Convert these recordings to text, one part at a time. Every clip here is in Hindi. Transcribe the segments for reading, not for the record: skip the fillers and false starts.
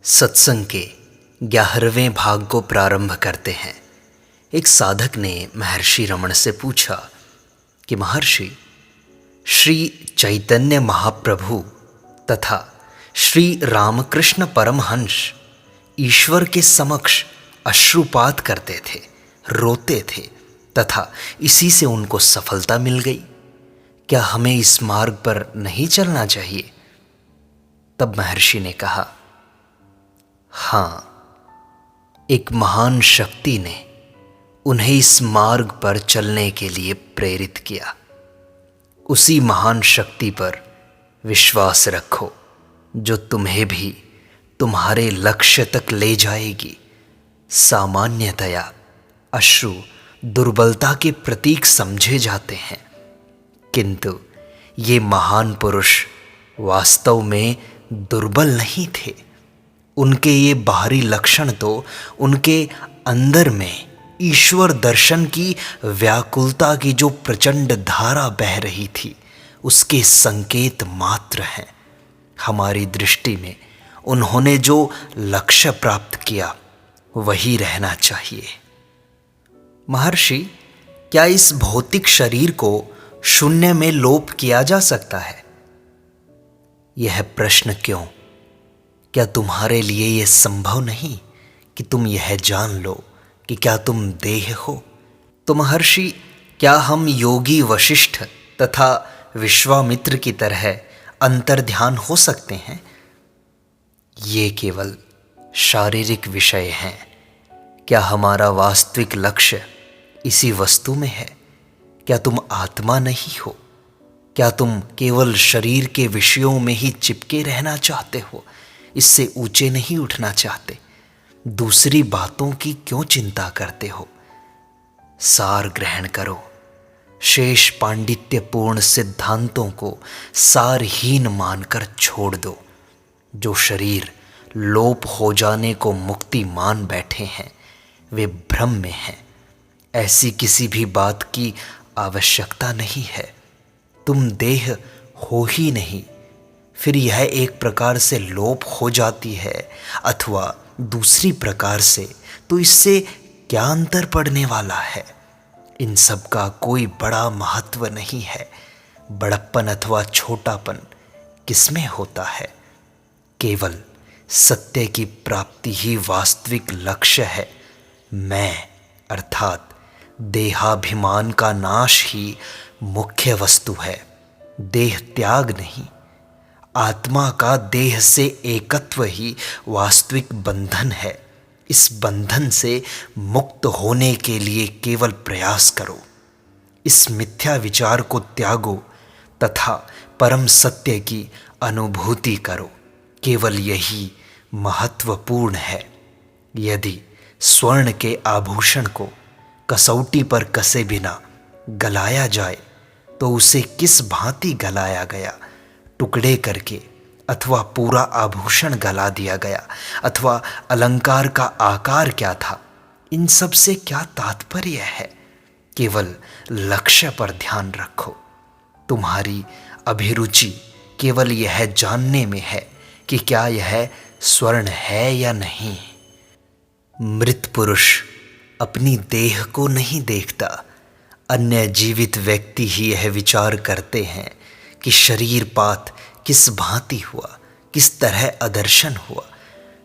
सत्संग के 11वें भाग को प्रारंभ करते हैं। एक साधक ने महर्षि रमण से पूछा कि महर्षि, श्री चैतन्य महाप्रभु तथा श्री रामकृष्ण परमहंस ईश्वर के समक्ष अश्रुपात करते थे, रोते थे तथा इसी से उनको सफलता मिल गई। क्या हमें इस मार्ग पर नहीं चलना चाहिए? तब महर्षि ने कहा, हाँ, एक महान शक्ति ने उन्हें इस मार्ग पर चलने के लिए प्रेरित किया। उसी महान शक्ति पर विश्वास रखो जो तुम्हें भी तुम्हारे लक्ष्य तक ले जाएगी। सामान्यतया अश्रु दुर्बलता के प्रतीक समझे जाते हैं, किंतु ये महान पुरुष वास्तव में दुर्बल नहीं थे। उनके ये बाहरी लक्षण तो उनके अंदर में ईश्वर दर्शन की व्याकुलता की जो प्रचंड धारा बह रही थी, उसके संकेत मात्र हैं। हमारी दृष्टि में उन्होंने जो लक्ष्य प्राप्त किया वही रहना चाहिए। महर्षि, क्या इस भौतिक शरीर को शून्य में लोप किया जा सकता है? यह प्रश्न क्यों? क्या तुम्हारे लिए यह संभव नहीं कि तुम यह जान लो कि क्या तुम देह हो? तो महर्षि, क्या हम योगी वशिष्ठ तथा विश्वामित्र की तरह अंतर्ध्यान हो सकते हैं? ये केवल शारीरिक विषय हैं। क्या हमारा वास्तविक लक्ष्य इसी वस्तु में है? क्या तुम आत्मा नहीं हो? क्या तुम केवल शरीर के विषयों में ही चिपके रहना चाहते हो? इससे ऊंचे नहीं उठना चाहते? दूसरी बातों की क्यों चिंता करते हो? सार ग्रहण करो। शेष पांडित्यपूर्ण सिद्धांतों को सारहीन मानकर छोड़ दो। जो शरीर लोप हो जाने को मुक्ति मान बैठे हैं, वे भ्रम में हैं। ऐसी किसी भी बात की आवश्यकता नहीं है। तुम देह हो ही नहीं, फिर यह एक प्रकार से लोप हो जाती है अथवा दूसरी प्रकार से, तो इससे क्या अंतर पड़ने वाला है? इन सब का कोई बड़ा महत्व नहीं है। बड़प्पन अथवा छोटापन किसमें होता है? केवल सत्य की प्राप्ति ही वास्तविक लक्ष्य है। मैं अर्थात देहाभिमान का नाश ही मुख्य वस्तु है, देह त्याग नहीं। आत्मा का देह से एकत्व ही वास्तविक बंधन है। इस बंधन से मुक्त होने के लिए केवल प्रयास करो। इस मिथ्या विचार को त्यागो तथा परम सत्य की अनुभूति करो। केवल यही महत्वपूर्ण है। यदि स्वर्ण के आभूषण को कसौटी पर कसे बिना गलाया जाए तो उसे किस भांति गलाया गया? टुकड़े करके, अथवा पूरा आभूषण गला दिया गया, अथवा अलंकार का आकार क्या था? इन सब से क्या तात्पर्य है? केवल लक्ष्य पर ध्यान रखो। तुम्हारी अभिरुचि केवल यह जानने में है कि क्या यह स्वर्ण है या नहीं। मृत पुरुष अपनी देह को नहीं देखता। अन्य जीवित व्यक्ति ही यह विचार करते हैं कि शरीरपात किस भांति हुआ, किस तरह अदर्शन हुआ।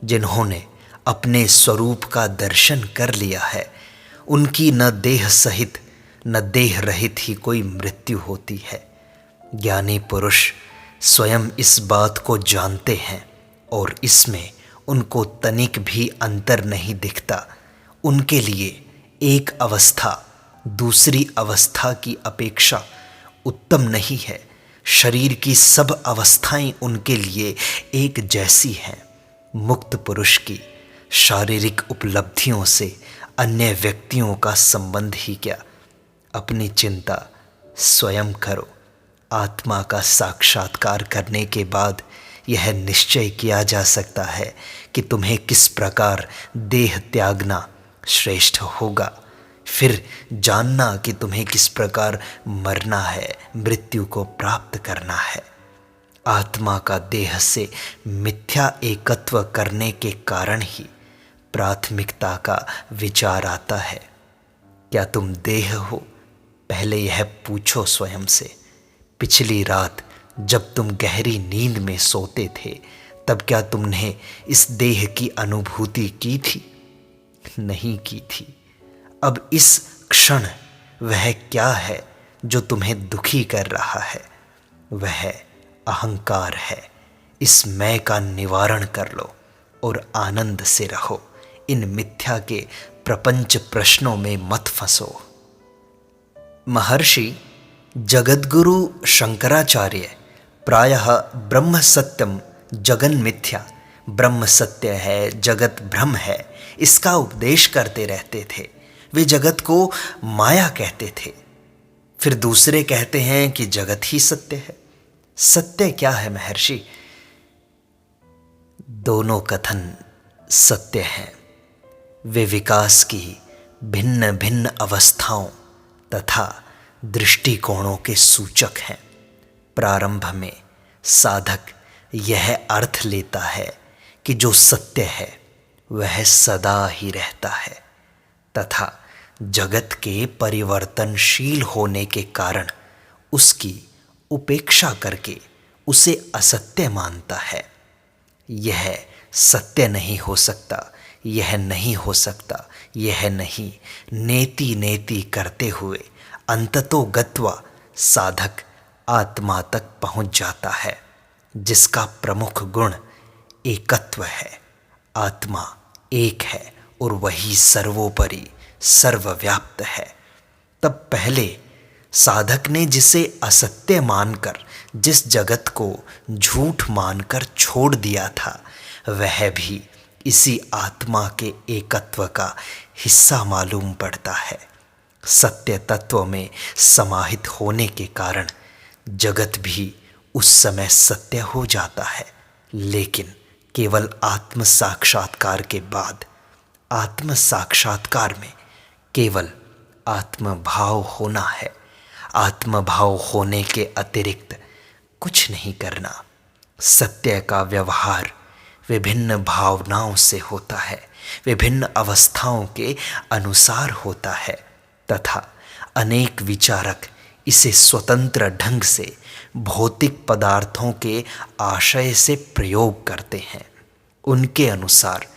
जिन्होंने अपने स्वरूप का दर्शन कर लिया है, उनकी न देह सहित न देह रहित ही कोई मृत्यु होती है। ज्ञानी पुरुष स्वयं इस बात को जानते हैं और इसमें उनको तनिक भी अंतर नहीं दिखता। उनके लिए एक अवस्था दूसरी अवस्था की अपेक्षा उत्तम नहीं है। शरीर की सब अवस्थाएं उनके लिए एक जैसी हैं। मुक्त पुरुष की शारीरिक उपलब्धियों से अन्य व्यक्तियों का संबंध ही क्या? अपनी चिंता स्वयं करो। आत्मा का साक्षात्कार करने के बाद यह निश्चय किया जा सकता है कि तुम्हें किस प्रकार देह त्यागना श्रेष्ठ होगा। फिर जानना कि तुम्हें किस प्रकार मरना है, मृत्यु को प्राप्त करना है। आत्मा का देह से मिथ्या एकत्व करने के कारण ही प्राथमिकता का विचार आता है। क्या तुम देह हो? पहले यह पूछो स्वयं से। पिछली रात जब तुम गहरी नींद में सोते थे, तब क्या तुमने इस देह की अनुभूति की थी? नहीं की थी। अब इस क्षण वह क्या है जो तुम्हें दुखी कर रहा है? वह अहंकार है। इस मैं का निवारण कर लो और आनंद से रहो। इन मिथ्या के प्रपंच प्रश्नों में मत फंसो। महर्षि जगद्गुरु शंकराचार्य प्रायः ब्रह्म सत्यम जगन मिथ्या, ब्रह्म सत्य है, जगत भ्रम है, इसका उपदेश करते रहते थे। वे जगत को माया कहते थे। फिर दूसरे कहते हैं कि जगत ही सत्य है। सत्य क्या है महर्षि? दोनों कथन सत्य हैं। वे विकास की भिन्न भिन्न अवस्थाओं तथा दृष्टिकोणों के सूचक हैं। प्रारंभ में साधक यह अर्थ लेता है कि जो सत्य है वह सदा ही रहता है तथा जगत के परिवर्तनशील होने के कारण उसकी उपेक्षा करके उसे असत्य मानता है। यह सत्य नहीं हो सकता, यह नहीं हो सकता, यह नहीं, नेति नेति करते हुए अंततो गत्वा साधक आत्मा तक पहुंच जाता है, जिसका प्रमुख गुण एकत्व है। आत्मा एक है और वही सर्वोपरि सर्वव्याप्त है। तब पहले साधक ने जिसे असत्य मानकर जिस जगत को झूठ मानकर छोड़ दिया था, वह भी इसी आत्मा के एकत्व का हिस्सा मालूम पड़ता है। सत्य तत्व में समाहित होने के कारण जगत भी उस समय सत्य हो जाता है, लेकिन केवल आत्म साक्षात्कार के बाद। आत्म साक्षात्कार में केवल आत्मभाव होना है। आत्मभाव होने के अतिरिक्त कुछ नहीं करना। सत्य का व्यवहार विभिन्न भावनाओं से होता है, विभिन्न अवस्थाओं के अनुसार होता है तथा अनेक विचारक इसे स्वतंत्र ढंग से भौतिक पदार्थों के आशय से प्रयोग करते हैं। उनके अनुसार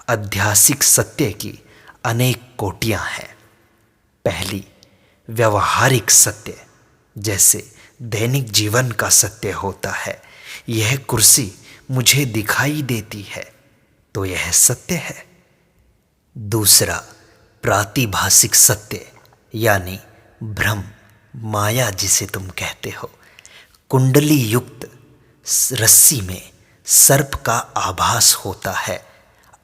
अध्यासिक सत्य की अनेक कोटियां हैं। पहली व्यवहारिक सत्य, जैसे दैनिक जीवन का सत्य होता है। यह कुर्सी मुझे दिखाई देती है तो यह सत्य है। दूसरा प्रातिभासिक सत्य, यानी भ्रम, माया जिसे तुम कहते हो। कुंडली युक्त रस्सी में सर्प का आभास होता है।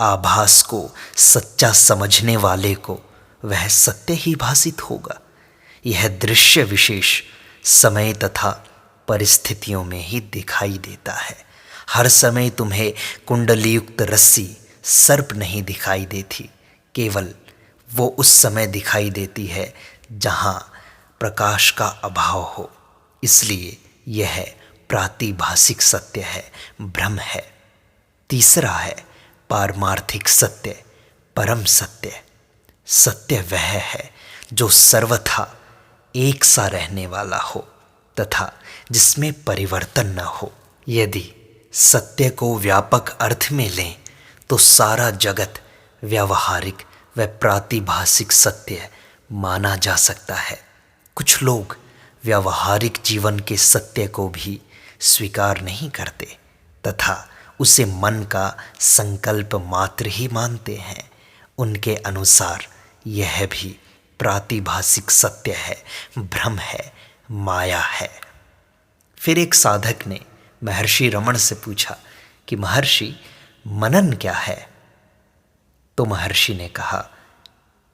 आभास को सच्चा समझने वाले को वह सत्य ही भासित होगा। यह दृश्य विशेष समय तथा परिस्थितियों में ही दिखाई देता है। हर समय तुम्हें कुंडलीयुक्त रस्सी सर्प नहीं दिखाई देती, केवल वो उस समय दिखाई देती है जहाँ प्रकाश का अभाव हो। इसलिए यह प्रातिभासिक सत्य है, भ्रम है। तीसरा है पारमार्थिक सत्य, परम सत्य। सत्य वह है जो सर्वथा एक सा रहने वाला हो तथा जिसमें परिवर्तन न हो। यदि सत्य को व्यापक अर्थ में लें तो सारा जगत व्यावहारिक व प्रातिभासिक सत्य माना जा सकता है। कुछ लोग व्यावहारिक जीवन के सत्य को भी स्वीकार नहीं करते तथा उसे मन का संकल्प मात्र ही मानते हैं। उनके अनुसार यह भी प्रातिभासिक सत्य है, भ्रम है, माया है। फिर एक साधक ने महर्षि रमण से पूछा कि महर्षि, मनन क्या है? तो महर्षि ने कहा,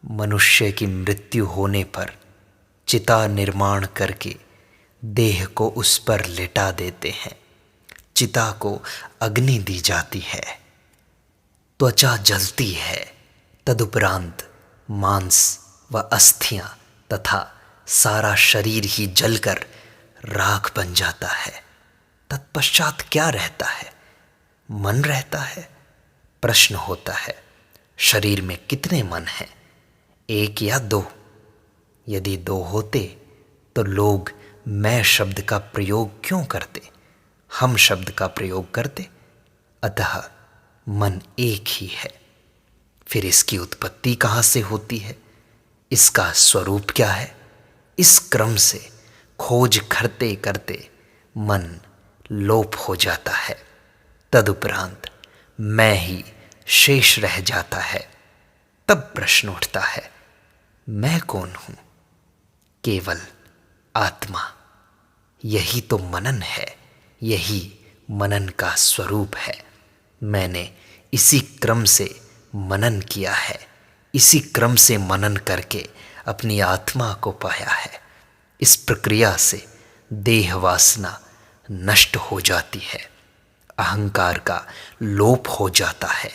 मनुष्य की मृत्यु होने पर चिता निर्माण करके देह को उस पर लिटा देते हैं। चिता को अग्नि दी जाती है, त्वचा जलती है, तदुपरांत मांस व अस्थियां तथा सारा शरीर ही जलकर राख बन जाता है। तत्पश्चात क्या रहता है? मन रहता है। प्रश्न होता है, शरीर में कितने मन हैं? एक या दो? यदि दो होते तो लोग मैं शब्द का प्रयोग क्यों करते, हम शब्द का प्रयोग करते? अतः मन एक ही है। फिर इसकी उत्पत्ति कहाँ से होती है? इसका स्वरूप क्या है? इस क्रम से खोज करते करते मन लोप हो जाता है। तदुपरांत मैं ही शेष रह जाता है। तब प्रश्न उठता है, मैं कौन हूं? केवल आत्मा। यही तो मनन है, यही मनन का स्वरूप है। मैंने इसी क्रम से मनन किया है, इसी क्रम से मनन करके अपनी आत्मा को पाया है। इस प्रक्रिया से देह वासना नष्ट हो जाती है, अहंकार का लोप हो जाता है,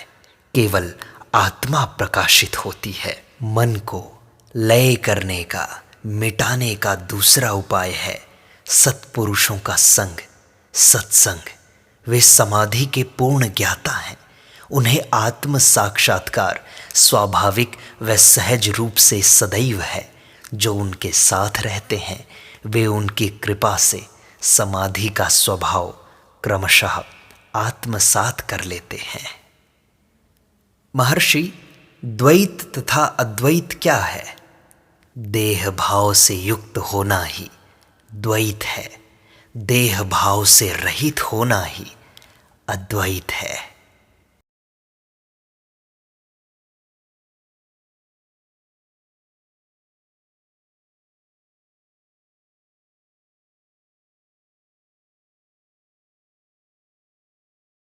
केवल आत्मा प्रकाशित होती है। मन को लय करने का, मिटाने का दूसरा उपाय है सत्पुरुषों का संग, सत्संग। वे समाधि के पूर्ण ज्ञाता हैं। उन्हें आत्म साक्षात्कार स्वाभाविक व सहज रूप से सदैव है। जो उनके साथ रहते हैं वे उनकी कृपा से समाधि का स्वभाव क्रमशः आत्मसात कर लेते हैं। महर्षि, द्वैत तथा अद्वैत क्या है? देह भाव से युक्त होना ही द्वैत है, देह भाव से रहित होना ही अद्वैत है।